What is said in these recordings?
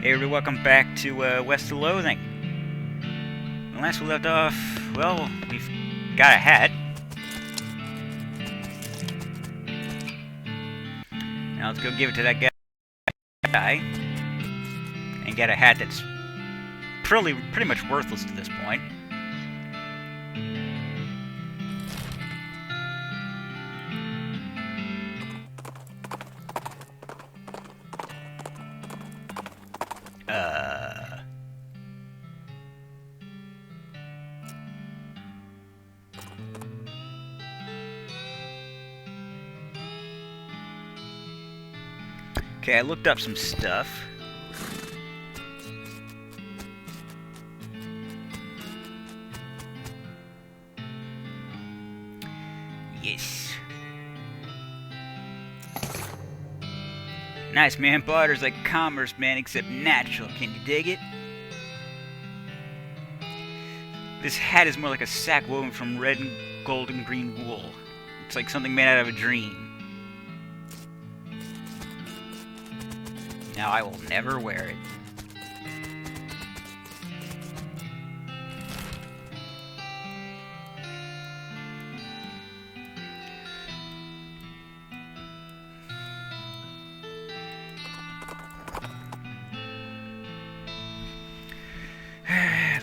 Hey everybody, welcome back to West of Loathing. When last we left off, well, we've got a hat. Now let's go give it to that guy and get a hat that's pretty much worthless to this point. Okay, I looked up some stuff. Yes. Nice, man. Barter's like commerce, man, except natural. Can you dig it? This hat is more like a sack woven from red and gold and green wool. It's like something made out of a dream. Now I will never wear it.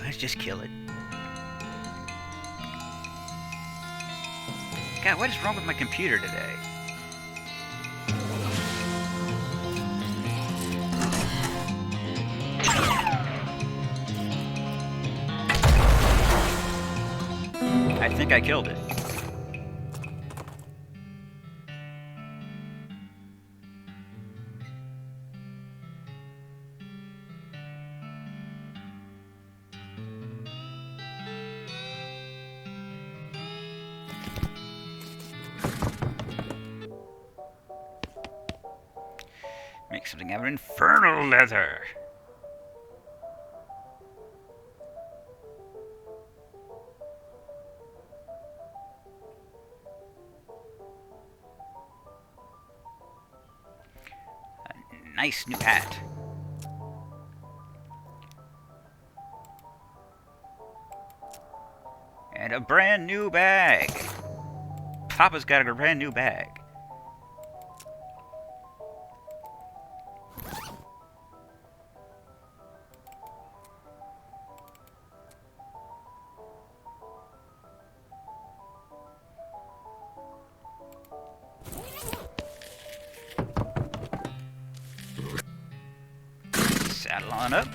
Let's just kill it. God, what is wrong with my computer today? I think I killed it. Make something out of infernal leather. Nice new hat. And a brand new bag. Papa's got a brand new bag. Saddle on up.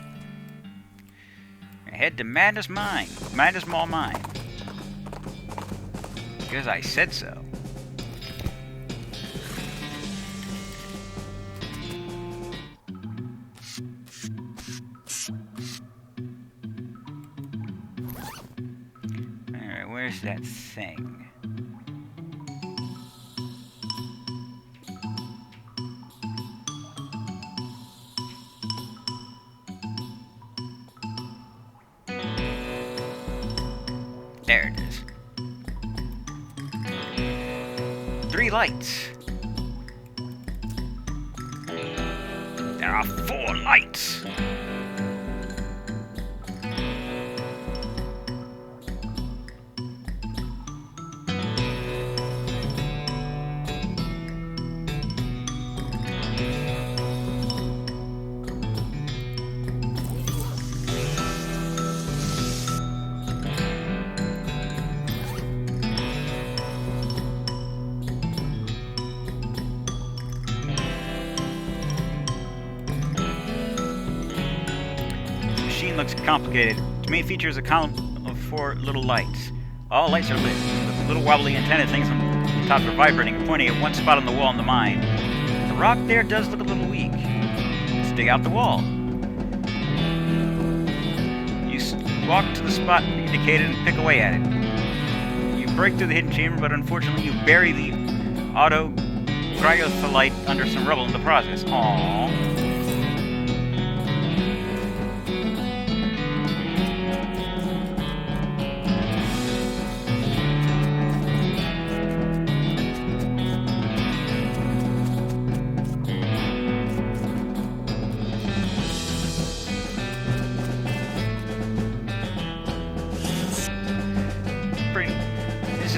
And head to Madness Mine. Madness Mall Mine. Because I said so. Alright, where's that thing? There it is. 3 lights. There are 4 lights. Looks complicated. Its main feature is a column of 4 little lights. All lights are lit, with little wobbly antenna things on the top are vibrating and pointing at one spot on the wall in the mine. The rock there does look a little weak. Let's dig out the wall. You walk to the spot indicated and pick away at it. You break through the hidden chamber, but unfortunately you bury the auto cryothalite under some rubble in the process. Aww.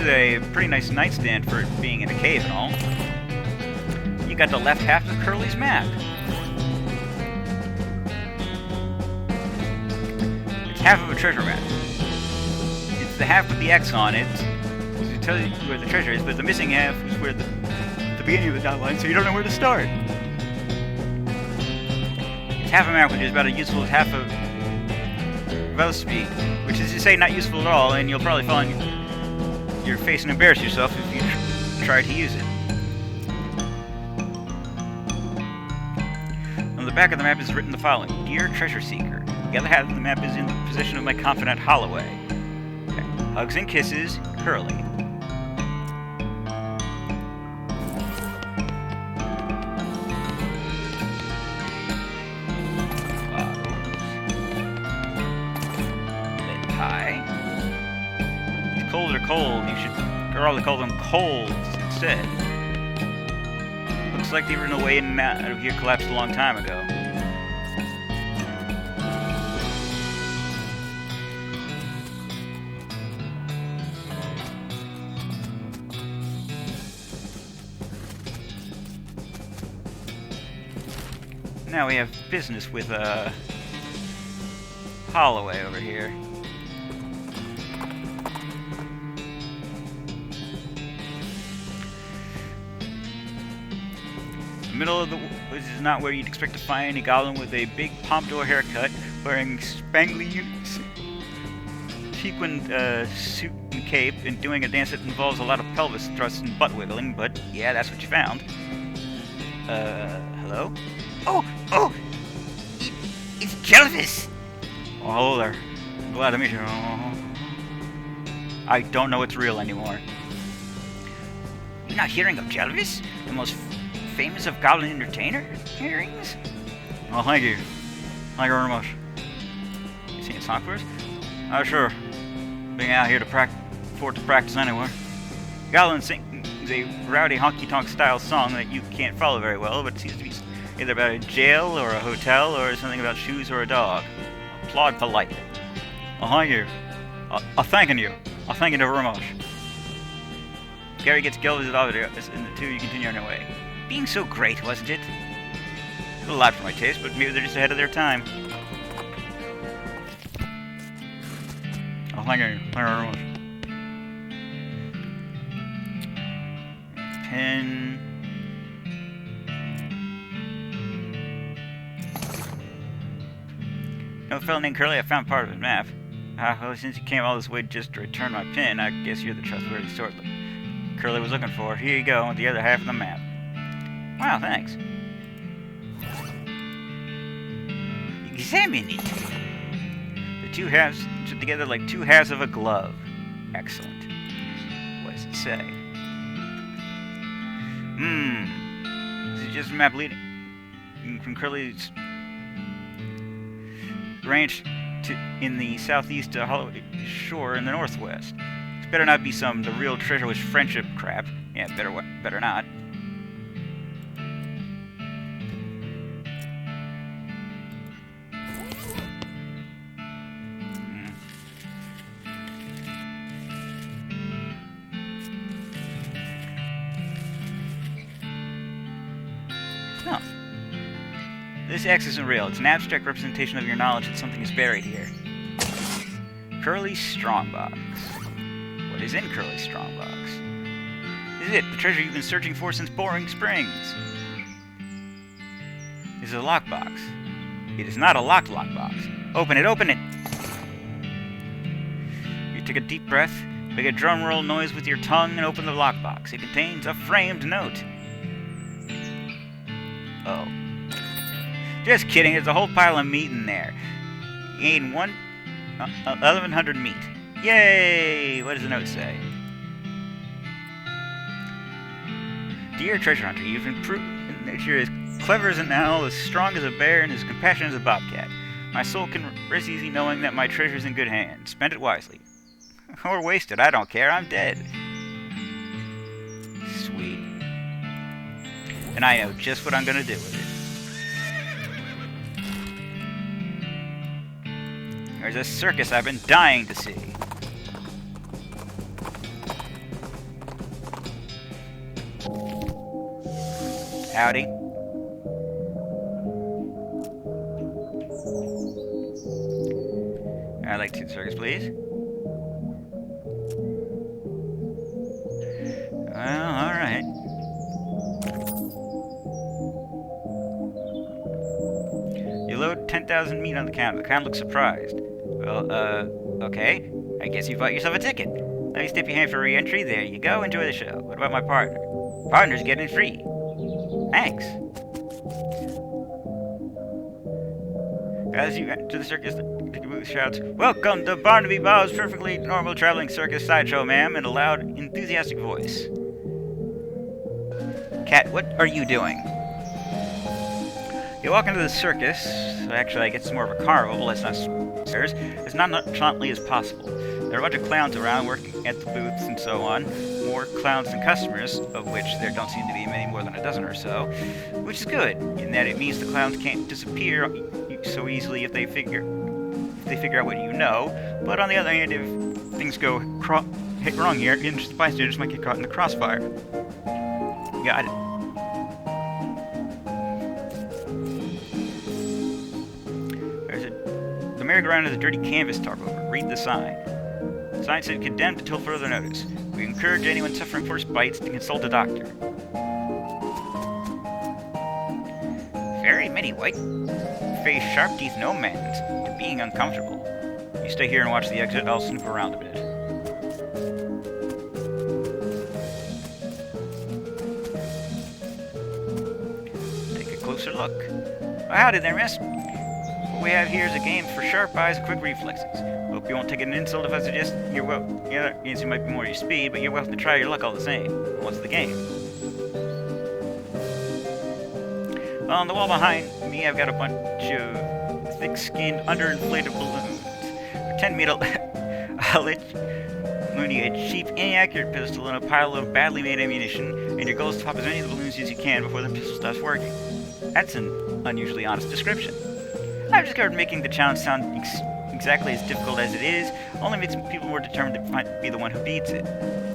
a pretty nice nightstand for it being in a cave and all. You got the left half of Curly's map. It's half of a treasure map. It's the half with the X on it to tell you where the treasure is, but the missing half is where the beginning of the dot line, so you don't know where to start. It's half a map, which is about as useful as half of velocity, which is to say not useful at all, and you'll probably fall on your face and embarrass yourself if you try to use it. On the back of the map is written the following: Dear Treasure Seeker, the other half of the map is in the possession of my confidant Holloway. Okay. Hugs and kisses, Curly. Cold or cold, you should probably call them colds instead. Looks like the original way in and out of here collapsed a long time ago. Now we have business with Holloway over here. Middle of the woods is not where you'd expect to find a goblin with a big pompadour haircut, wearing spangly sequined suit and cape, and doing a dance that involves a lot of pelvis thrusts and butt wiggling, but yeah, that's what you found. Hello? Oh! It's Jelvis! Oh, hello there. Glad to meet you. I don't know it's real anymore. You're not hearing of Jelvis? The most famous of goblin entertainer hearings? Oh, thank you. Thank you very much. You singing a song for us? Oh, sure. Being out here to practice anywhere. Goblin sings a rowdy honky-tonk style song that you can't follow very well, but it seems to be either about a jail or a hotel or something about shoes or a dog. Applaud politely. Oh, thank you. Thanking you. Thank you very much. Gary gets Gelvis out of there, and the two you continue on your way. Being so great, wasn't it? A little loud for my taste, but maybe they're just ahead of their time. Oh, thank you. Thank you very much. Pen. No fellow named Curly, I found part of his map. Well, since you came all this way just to return my pin, I guess you're the trustworthy sort that Curly was looking for. Here you go, with the other half of the map. Wow, thanks. Examine it. The two halves fit together like two halves of a glove. Excellent. What does it say? This is just a map leading from Curly's ranch in the southeast to Holloway Shore in the northwest. This better not be the real treasure was friendship crap. Yeah, better not. No. This X isn't real. It's an abstract representation of your knowledge that something is buried here. Curly's strongbox. What is in Curly's strongbox? This is it, the treasure you've been searching for since Boring Springs. This is a lockbox. It is not a locked lockbox. Open it, open it! You take a deep breath, make a drum roll noise with your tongue, and open the lockbox. It contains a framed note. Oh. Just kidding, there's a whole pile of meat in there. You gain 1,100 meat. Yay! What does the note say? Dear treasure hunter, you've improved that you're as clever as an owl, as strong as a bear, and as compassionate as a bobcat. My soul can rest easy knowing that my treasure's in good hands. Spend it wisely. Or waste it, I don't care, I'm dead. Sweet. And I know just what I'm gonna do with it. There's a circus I've been dying to see. Howdy. I'd like to see the circus, please. Well, alright. You load 10,000 meat on the counter. The clown looks surprised. Well, okay. I guess you bought yourself a ticket. Let me step your hand for re-entry. There you go. Enjoy the show. What about my partner? Partner's getting free. Thanks. As you enter the circus, the booth shouts, "Welcome to Barnaby Bob's perfectly normal traveling circus sideshow, ma'am," in a loud, enthusiastic voice. Cat, what are you doing? You walk into the circus. Actually, I guess it's more of a carnival, but it's not stairs. As nonchalantly as possible. There are a bunch of clowns around working at the booths and so on. More clowns than customers, of which there don't seem to be many more than a dozen or so, which is good, in that it means the clowns can't disappear so easily if they figure out what you know. But on the other hand, if things go hit wrong here, interested bystanders might get caught in the crossfire. Got it. The merry-go-round is a dirty canvas tarp over. Read the sign. The sign said condemned until further notice. We encourage anyone suffering force bites to consult a doctor. Very many white face, sharp teeth, no manners, to being uncomfortable. You stay here and watch the exit. I'll snoop around a bit. Take a closer look. Well, howdy there, miss. What we have here is a game for sharp eyes and quick reflexes. Hope you won't take an insult if I suggest you might be more your speed, but you're welcome to try your luck all the same. What's the game? Well, on the wall behind me, I've got a bunch of thick-skinned, underinflated balloons. Pretend me I'll let Mooney a cheap, inaccurate pistol and a pile of badly made ammunition, and your goal is to pop as many of the balloons as you can before the pistol stops working. That's an unusually honest description. I've discovered making the challenge sound exactly as difficult as it is only makes people more determined to be the one who beats it.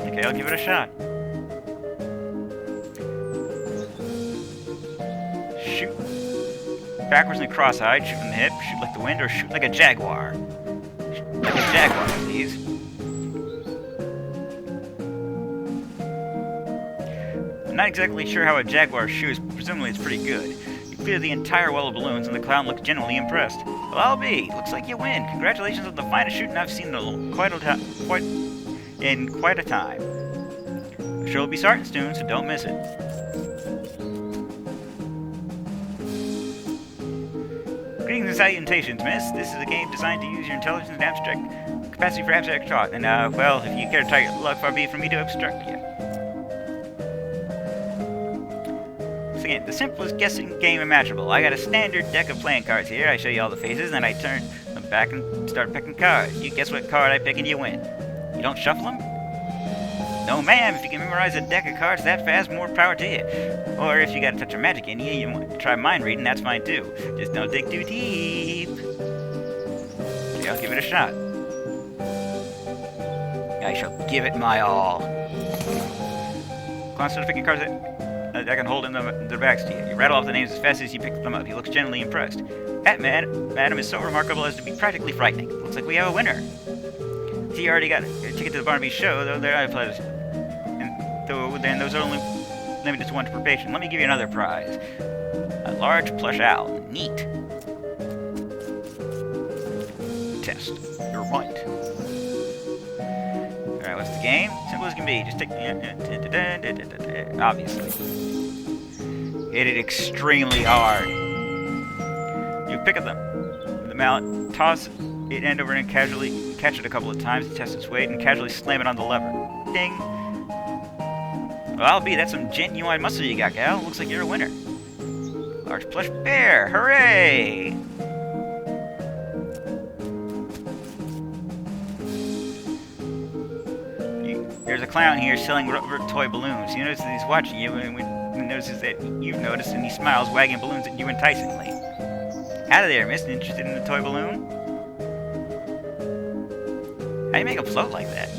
Okay, I'll give it a shot. Shoot backwards and cross-eyed, shoot from the hip, shoot like the wind, or shoot like a jaguar. Shoot like a jaguar, please. I'm not exactly sure how a jaguar shoots, but presumably it's pretty good. Clear the entire well of balloons, and the clown looks genuinely impressed. Well, I'll be. Looks like you win. Congratulations on the finest shooting I've seen in quite a time. The show will be starting soon, so don't miss it. Greetings and salutations, miss. This is a game designed to use your intelligence and abstract capacity for abstract thought. And, well, if you care to try your luck, far be it from me to obstruct you. Again, the simplest guessing game imaginable. I got a standard deck of playing cards here. I show you all the faces, then I turn them back and start picking cards. You guess what card I pick and you win. You don't shuffle them? No, ma'am. If you can memorize a deck of cards that fast, more power to you. Or if you got a touch of magic in you, you want to try mind reading, that's fine too. Just don't dig too deep. Okay, I'll give it a shot. I shall give it my all. Constantly picking cards that I can hold in their backs to you. You rattle off the names as fast as you pick them up. He looks genuinely impressed. That madam is so remarkable as to be practically frightening. Looks like we have a winner. He already got a ticket to the Barnaby show, though they're then those are only limited to one per patient. Let me give you another prize. A large plush owl. Neat. Test. You're right. Alright, what's the game? Simple as can be. Just take obviously. Hit it extremely hard. You pick up the mallet, toss it end over and casually catch it a couple of times to test its weight, and casually slam it on the lever. Ding! Well, I'll be. That's some genuine muscle you got, gal. Looks like you're a winner. Large plush bear. Hooray! There's a clown here selling rubber toy balloons. You notice that he's watching you, and he notices that you've noticed, and he smiles, wagging balloons at you enticingly. Howdy there, miss. Interested in the toy balloon? How do you make them float like that?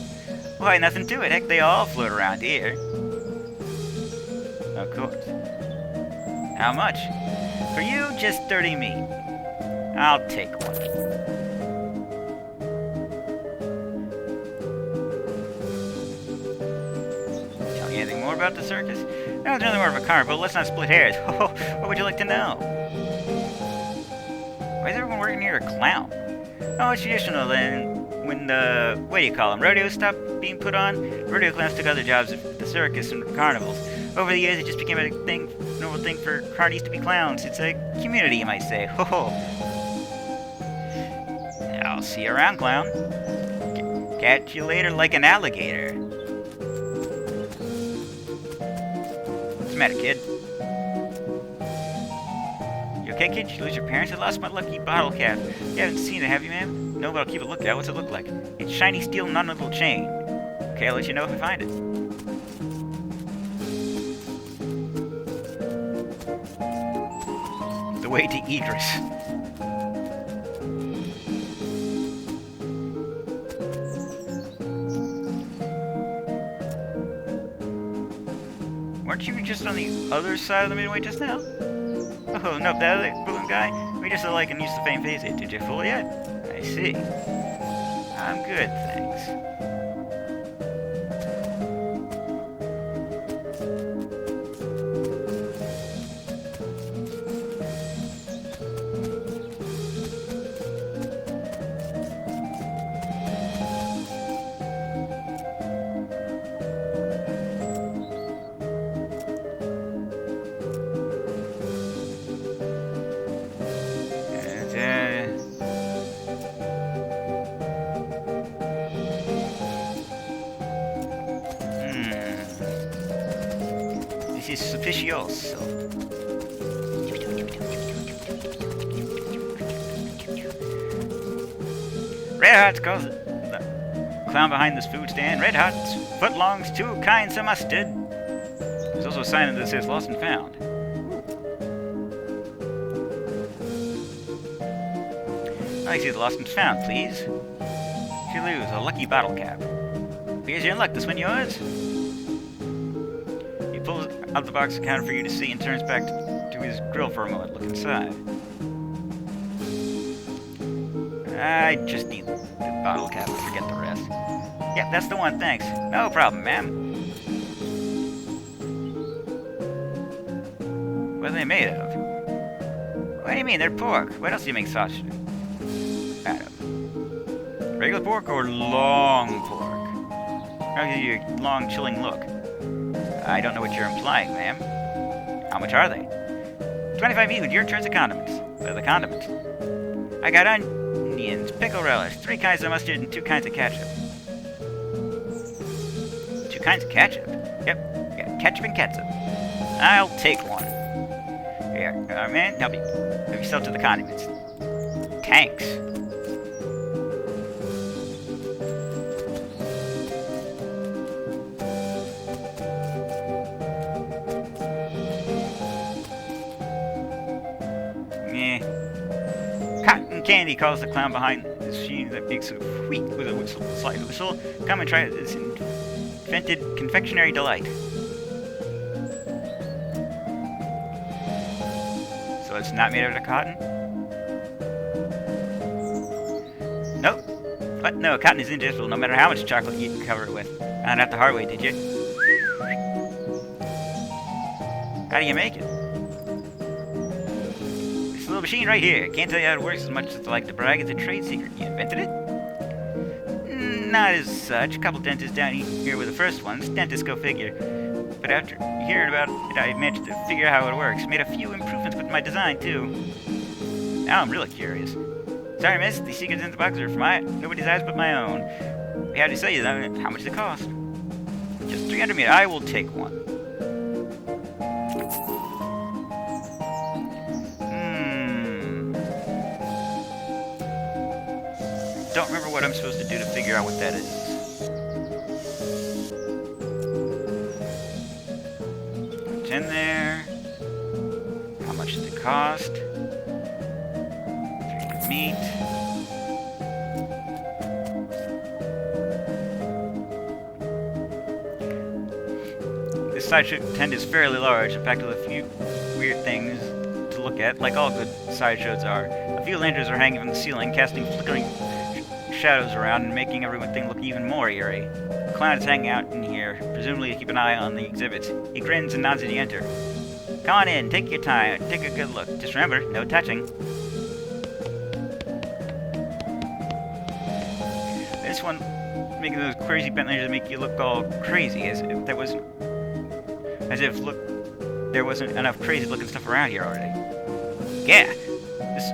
Why, nothing to it. Heck, they all float around here. Of course. How much? For you, just 30 meat. I'll take one. Tell me anything more about the circus? No, it's nothing more of a carnival. Let's not split hairs. What would you like to know? Why is everyone working here a clown? Oh, it's traditional then. When the, what do you call them, rodeos stopped being put on, rodeo clowns took other jobs at the circus and carnivals. Over the years, it just became a normal thing for carnies to be clowns. It's a community, you might say. I'll see you around, clown. Catch you later like an alligator. What's the matter, kid? You okay, kid? Did you lose your parents? I lost my lucky bottle cap. You haven't seen it, have you, ma'am? No, but I'll keep a lookout. What's it look like? It's shiny steel and on a little chain. Okay, I'll let you know if I find it. The way to Idris. Weren't you just on the other side of the midway just now? Oh, no, that other balloon guy? We just alike and used the same face. Did you fool yet? I see. I'm good, thanks. This is suspicioso. Red Hot's calls it. The clown behind this food stand. Red Hot's footlongs, 2 kinds of mustard. There's also a sign that says lost and found. I'd like to see the lost and found, please. If you lose, a lucky bottle cap. Here's your luck. This one yours? He pulls out the box account for you to see and turns back to his grill for a moment. Look inside. I just need the bottle cap. Forget the rest. Yep, that's the one. Thanks. No problem, ma'am. What are they made of? What do you mean? They're pork. What else do you make sausage out of? Regular pork or long pork? I'll give you a long, chilling look. I don't know what you're implying, ma'am. How much are they? 25 each with your turns of condiments. What are the condiments? I got onions, pickle relish, 3 kinds of mustard, and 2 kinds of ketchup. 2 kinds of ketchup? Yep, got ketchup and ketchup. I'll take one. Here, man, help yourself to the condiments. Tanks. Cotton candy, calls the clown behind the machine that makes a wheat with a whistle, slight whistle. Come and try this invented confectionery delight. So it's not made out of cotton? Nope. What? No, cotton is indigestible no matter how much chocolate you cover it with. Not the hard way, did you? How do you make it? Little machine right here. Can't tell you how it works as much as I like to brag. It's a trade secret. You invented it? Not as such. A couple dentists down here were the first ones. Dentists go figure. But after hearing about it, I managed to figure out how it works. Made a few improvements with my design, too. Now I'm really curious. Sorry, miss. These secrets in the box are for nobody's eyes but my own. How do you sell you them? How much does it cost? Just 300 meters. I will take one. Don't remember what I'm supposed to do to figure out what that is. What's in there? How much does it cost? 3 meat. This sideshow tent is fairly large, packed with a few weird things to look at, like all good sideshows are. A few lanterns are hanging from the ceiling, casting flickering shadows around and making everything look even more eerie. The clown is hanging out in here, presumably to keep an eye on the exhibits. He grins and nods as you enter. Come on in, take your time, take a good look. Just remember, no touching. This one, making those crazy bent lasers make you look all crazy, as if there wasn't enough crazy-looking stuff around here already. Yeah, this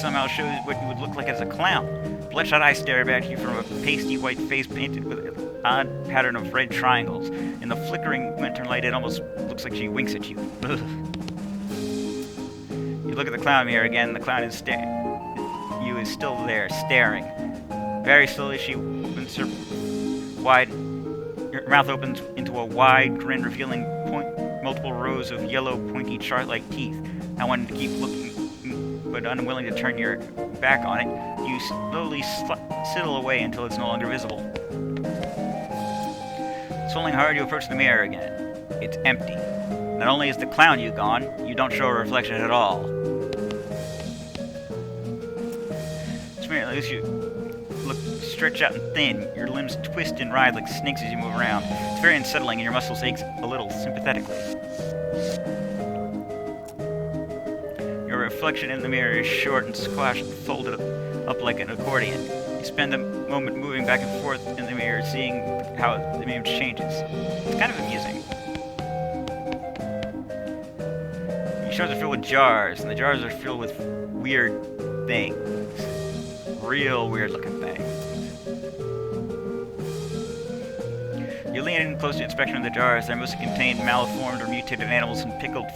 somehow shows what you would look like as a clown. Bloodshot eyes stare at you from a pasty white face painted with an odd pattern of red triangles. In the flickering winter light, it almost looks like she winks at you. Ugh. You look at the clown mirror again. The clown is still there, staring. Very slowly, she opens her mouth opens into a wide grin, revealing multiple rows of yellow, pointy, chart-like teeth. I wanted to keep looking, but unwilling to turn your back on it, you slowly sidle away until it's no longer visible. Swelling hard, you approach the mirror again. It's empty. Not only is the clown gone, you don't show a reflection at all. As you stretch out and thin, your limbs twist and writhe like snakes as you move around. It's very unsettling, and your muscles ache a little sympathetically. Your reflection in the mirror is short and squashed and folded up like an accordion. You spend a moment moving back and forth in the mirror, seeing how the image changes. It's kind of amusing. Your shelves are filled with jars, and the jars are filled with weird things. Real weird looking things. You lean in close to inspection of the jars. They mostly contain malformed or mutated animals and pickled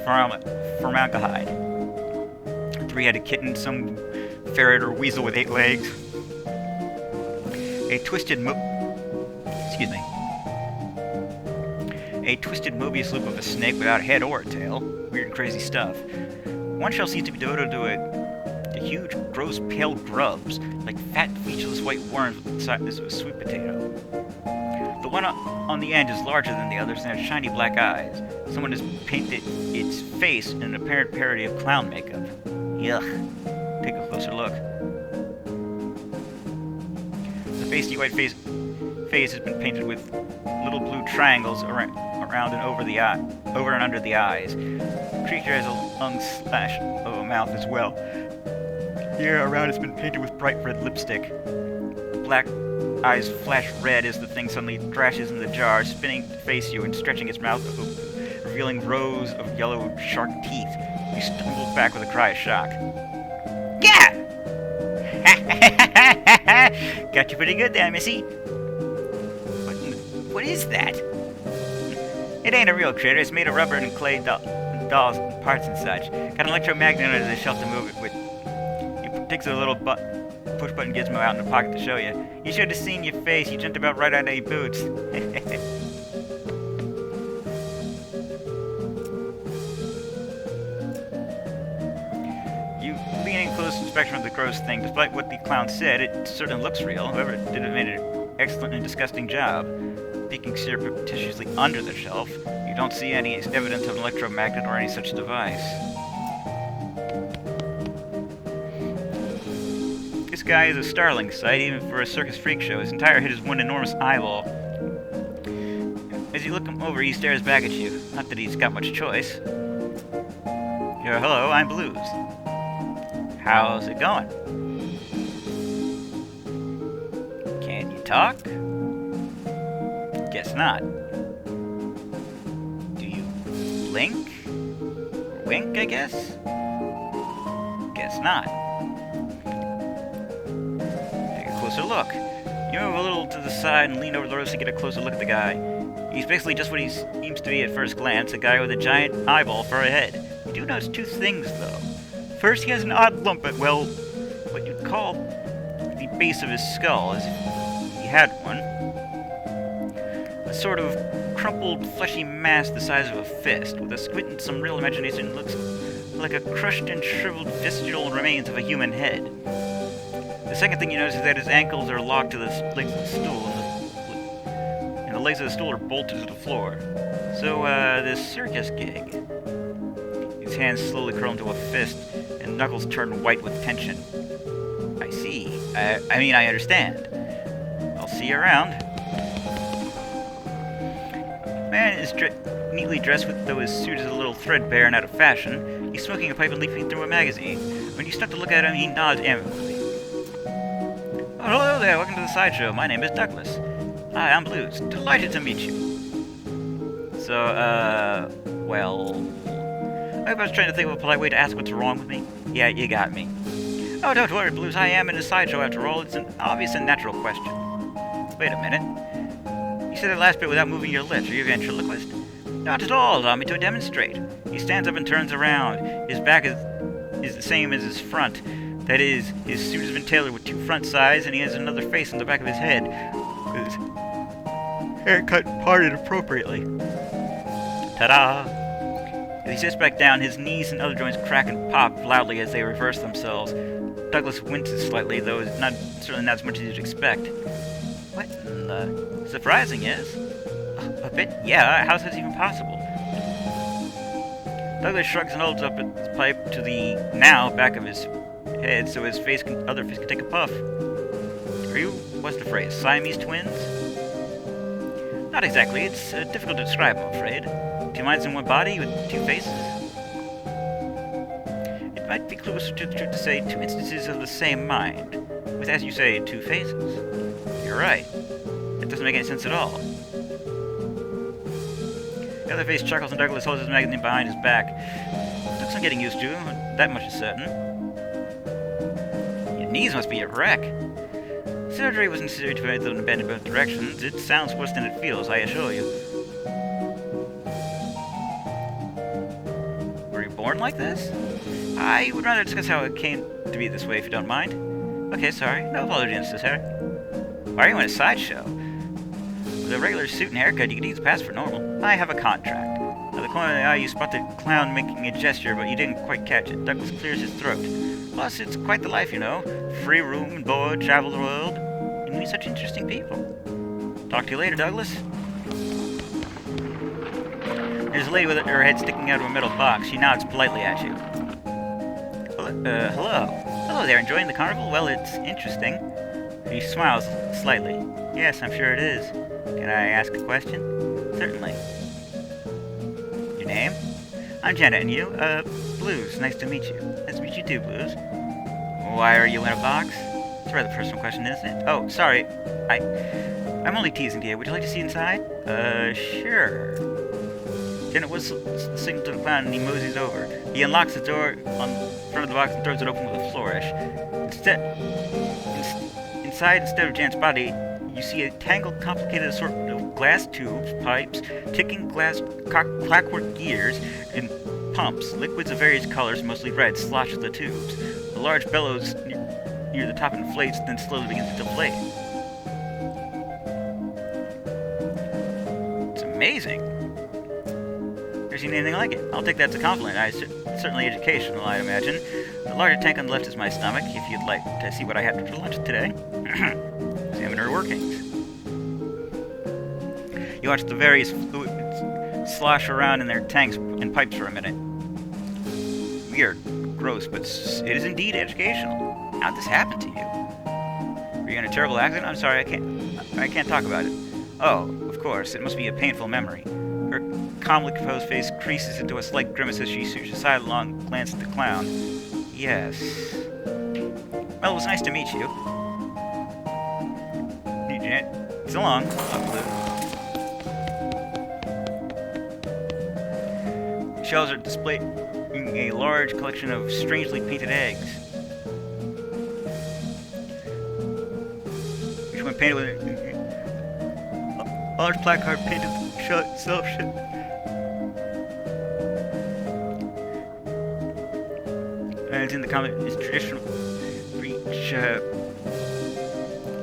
formaldehyde. A three-headed kitten, some ferret or weasel with 8 legs. A twisted Mobius loop of a snake without a head or a tail. Weird and crazy stuff. One shell seems to be devoted to huge, gross, pale grubs, like fat, featureless white worms with the size of a sweet potato. The one on the end is larger than the others and has shiny black eyes. Someone has painted its face in an apparent parody of clown makeup. Yuck. Take a closer look. The pasty white face has been painted with little blue triangles around and over and under the eyes. The creature has a long slash of a mouth as well. Here around it's been painted with bright red lipstick. Black eyes flash red as the thing suddenly crashes in the jar, spinning to face you and stretching its mouth open, revealing rows of yellow shark teeth. You stumble back with a cry of shock. Yeah! Got you pretty good there, Missy. What is that? It ain't a real critter. It's made of rubber and clay dolls and parts and such. Got an electromagnet under the shelf to move it with. Takes a little push-button gizmo out in the pocket to show you. You should have seen your face. You jumped about right out of your boots. You lean in close inspection of the gross thing. Despite what the clown said, it certainly looks real. Whoever did it made an excellent and disgusting job. Peeking surreptitiously under the shelf, you don't see any evidence of an electromagnet or any such device. This guy is a startling sight, even for a circus freak show. His entire head is one enormous eyeball. As you look him over, he stares back at you. Not that he's got much choice. Hello, I'm Blues. How's it going? Can you talk? Guess not. Do you blink? Wink, I guess? Guess not. Closer look. You move a little to the side and lean over the ropes to get a closer look at the guy. He's basically just what he seems to be at first glance, a guy with a giant eyeball for a head. You do notice 2 things, though. First, he has an odd lump at, well, what you'd call the base of his skull, as if he had one. A sort of crumpled, fleshy mass the size of a fist. With a squint and some real imagination, it looks like a crushed and shriveled vestigial remains of a human head. The second thing you notice is that his ankles are locked to the legs of the stool, and the legs of the stool are bolted to the floor. So, this circus gig. His hands slowly curl into a fist, and knuckles turn white with tension. I see. I mean, I understand. I'll see you around. Man is neatly dressed, though his suit is a little threadbare and out of fashion. He's smoking a pipe and leafing through a magazine. When you stop to look at him, he nods amiably. Oh, hello there, welcome to the sideshow. My name is Douglas. Hi, I'm Blues. Delighted to meet you. So, well... I was trying to think of a polite way to ask what's wrong with me. Yeah, you got me. Oh, don't worry, Blues. I am in a sideshow after all. It's an obvious and natural question. Wait a minute. You said that last bit without moving your lips. Are you a ventriloquist? Not at all. Allow me to demonstrate. He stands up and turns around. His back is the same as his front. That is, his suit has been tailored with 2 front sides, and he has another face on the back of his head. His hair cut and parted appropriately. Ta-da! As he sits back down, his knees and other joints crack and pop loudly as they reverse themselves. Douglas winces slightly, though it's certainly not as much as you'd expect. What in the... Surprising, yes? A bit? Yeah, how's this even possible? Douglas shrugs and holds up his pipe to the now back of his head so his other face can take a puff. Are you, what's the phrase, Siamese twins? Not exactly. It's difficult to describe, I'm afraid. 2 minds in one body with 2 faces? It might be closer to the truth to say 2 instances of the same mind, with, as you say, 2 faces. You're right. That doesn't make any sense at all. The other face chuckles and Douglas holds his magazine behind his back. That's I'm getting used to, that much is certain. Your knees must be a wreck. Surgery was necessary to prevent them to bend in both directions. It sounds worse than it feels, I assure you. Were you born like this? I would rather discuss how it came to be this way, if you don't mind. Okay, sorry. No apology necessary. Why are you in a sideshow? With a regular suit and haircut, you could easily pass for normal. I have a contract. Out of the corner of the eye, you spot the clown making a gesture, but you didn't quite catch it. Douglas clears his throat. Plus, it's quite the life, you know. Free room and board, travel the world, and meet such interesting people. Talk to you later, Douglas. There's a lady with her head sticking out of a metal box. She nods politely at you. Hello. Hello there, enjoying the carnival? Well, it's interesting. She smiles slightly. Yes, I'm sure it is. Can I ask a question? Certainly. Your name? I'm Janet, and you? Blues. Nice to meet you. Nice to meet you too, Blues. Why are you in a box? It's a rather personal question, isn't it? Oh, sorry. I'm only teasing, dear. Would you like to see inside? Sure. Janet whistles the signal to the clown, and he moseys over. He unlocks the door on front of the box and throws it open with a flourish. Inside, instead of Janet's body, you see a tangled, complicated assortment of glass tubes, pipes, ticking glass clockwork gears, and pumps. Liquids of various colors, mostly red, slosh the tubes. A large bellows near the top inflates, then slowly begins to deflate. It's amazing. Never seen anything like it. I'll take that as a compliment. Certainly educational, I imagine. The larger tank on the left is my stomach, if you'd like to see what I had for lunch today. Examine her workings. You watch the various fluids slosh around in their tanks and pipes for a minute. Weird, gross, but it is indeed educational. How'd this happen to you? Were you in a terrible accident? I'm sorry, I can't talk about it. Oh, of course, it must be a painful memory. Her calmly composed face creases into a slight grimace as she shoots a sidelong glance at the clown. Yes. Well, it was nice to meet you. Hey, Janet. So long. Shelves are displaying a large collection of strangely painted eggs. Each one painted with a large placard painted self-ship. And in the comic, it's traditional for each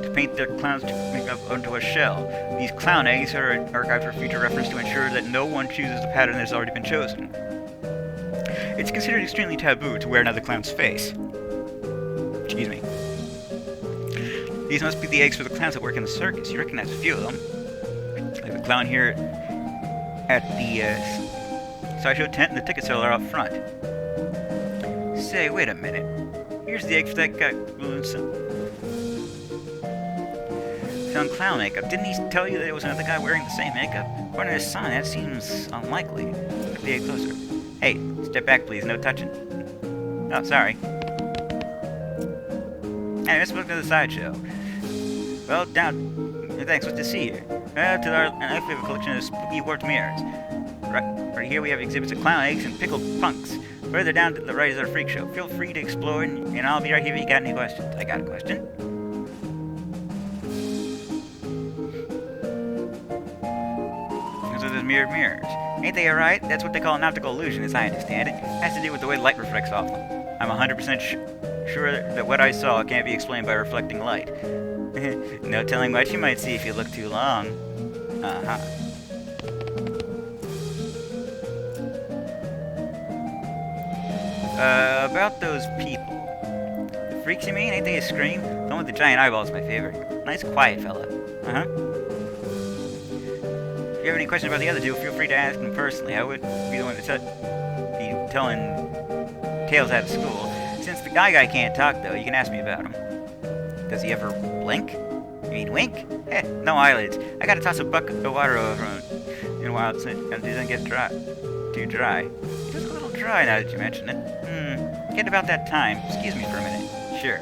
to paint their clowns to make up onto a shell. These clown eggs are archived for future reference to ensure that no one chooses the pattern that has already been chosen. It's considered extremely taboo to wear another clown's face. Excuse me. These must be the eggs for the clowns that work in the circus. You recognize a few of them. clown here at the sideshow tent and the ticket seller out front. Say, wait a minute. Here's the egg for that guy. Found clown makeup. Didn't he tell you that it was another guy wearing the same makeup? According to his sign, that seems unlikely. Look the egg closer. Hey, step back, please. No touching. Oh, sorry. Hey, let's look to the sideshow. Well, down. Thanks. What to see here? To our knife, we have a collection of spooky warped mirrors. Right here we have exhibits of clown eggs and pickled punks. Further down to the right is our freak show. Feel free to explore, and I'll be right here if you got any questions. I got a question. Those are those mirrored mirrors. Ain't they alright? That's what they call an optical illusion, as I understand it. It has to do with the way light reflects off them. I'm 100% sure that what I saw can't be explained by reflecting light. No telling what you might see if you look too long. Uh-huh. About those people. The freaks, you mean? Ain't they a scream? The one with the giant eyeballs is my favorite. Nice, quiet fella. Uh-huh. If you have any questions about the other two, feel free to ask them personally. I would be the one to be telling tales out of school. Since the guy can't talk, though, you can ask me about him. Does he ever blink? You mean wink? No eyelids. I gotta toss a bucket of water over him in a while so it doesn't get too dry. Just a little dry now that you mention it. Get about that time. Excuse me for a minute. Sure.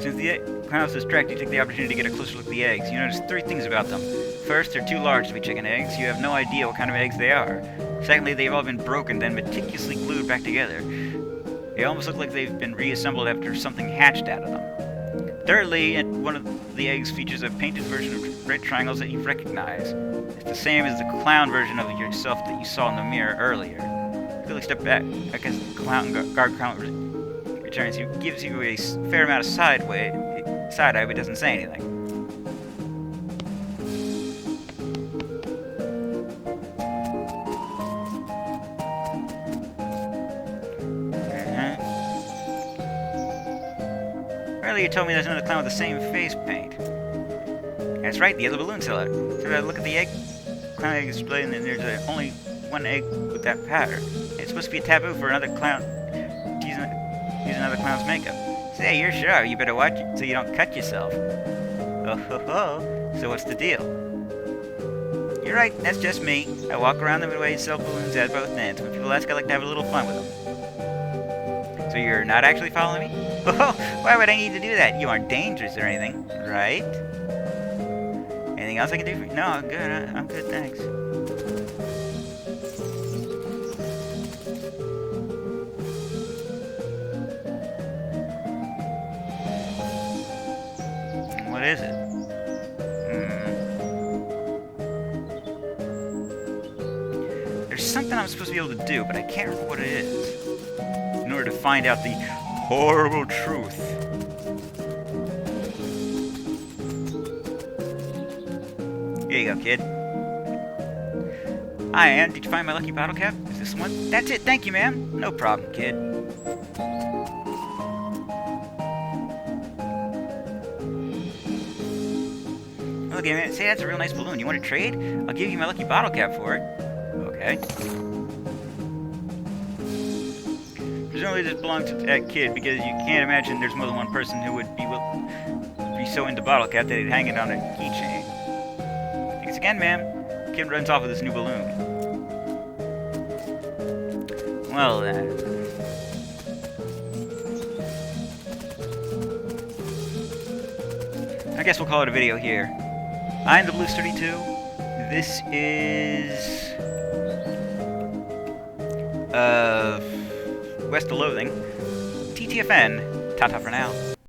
Since the clown was distracted, you take the opportunity to get a closer look at the eggs. You notice three things about them. First, they're too large to be chicken eggs. You have no idea what kind of eggs they are. Secondly, they've all been broken, then meticulously glued back together. They almost look like they've been reassembled after something hatched out of them. Thirdly, one of the eggs features a painted version of red triangles that you recognize. It's the same as the clown version of yourself that you saw in the mirror earlier. Quickly step back. I guess the guard clown returns. He gives you a fair amount of side-eye, but doesn't say anything. You told me there's another clown with the same face paint. That's right, the other balloon seller. So I look at the egg clown egg display, and then there's only one egg with that pattern. It's supposed to be a taboo for another clown to use another clown's makeup. Say, you're sure. You better watch it so you don't cut yourself. Oh ho ho. So what's the deal? You're right, that's just me. I walk around the midway and sell balloons at both ends. When people ask, I like to have a little fun with them. So you're not actually following me? Oh, why would I need to do that? You aren't dangerous or anything, right? Anything else I can do for you? No, I'm good. I'm good, thanks. What is it? There's something I'm supposed to be able to do, but I can't remember what it is. In order to find out the horrible truth. Here you go, kid. Hi, Ann. Did you find my lucky bottle cap? Is this one? That's it. Thank you, ma'am. No problem, kid. Look, man. Say that's a real nice balloon. You want to trade? I'll give you my lucky bottle cap for it. Okay. Presumably this belongs to that kid, because you can't imagine there's more than one person who would be so into bottle cap that he'd hang it on a keychain. Thanks again, ma'am. The kid runs off with this new balloon. Well then. I guess we'll call it a video here. I'm the Blues32. This is West of Loathing. TTFN. Ta-ta for now.